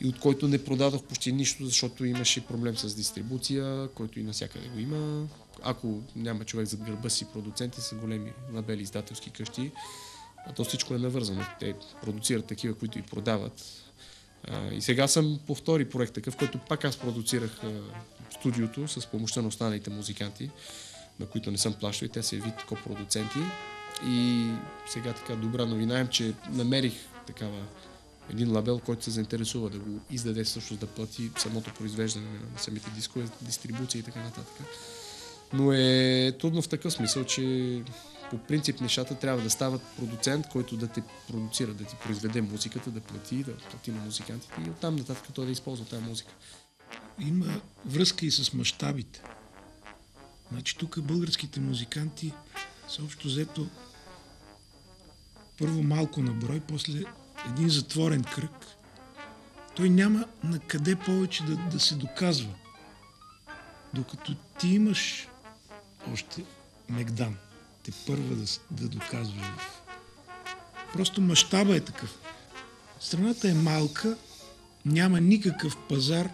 и от който не продадох почти нищо, защото имаше проблем с дистрибуция, който и навсякъде го има. Ако няма човек зад гърба си, продуценти са големи лабели, издателски къщи, а то всичко е навързано. Те продуцират такива, които и продават. И сега съм по втори проект такъв, който пак аз продуцирах студиото с помощта на останалите музиканти, на които не съм плащал, и те са вид копродуценти. И сега така добра новина е, че намерих такава един лабел, който се заинтересува да го издаде, също да плати самото произвеждане на самите дискове, дистрибуция и така нататък. Но е трудно в такъв смисъл, че по принцип нещата трябва да стават продуцент, който да те продуцира, да ти произведе музиката, да плати на музикантите и оттам нататък той да използва тази музика. Има връзка и с мащабите. Значи тук българските музиканти са общо взето първо малко на брой, после един затворен кръг. Той няма на къде повече да се доказва. Докато ти имаш още Мегдан, те първа да доказваш. Просто мащаба е такъв. Страната е малка, няма никакъв пазар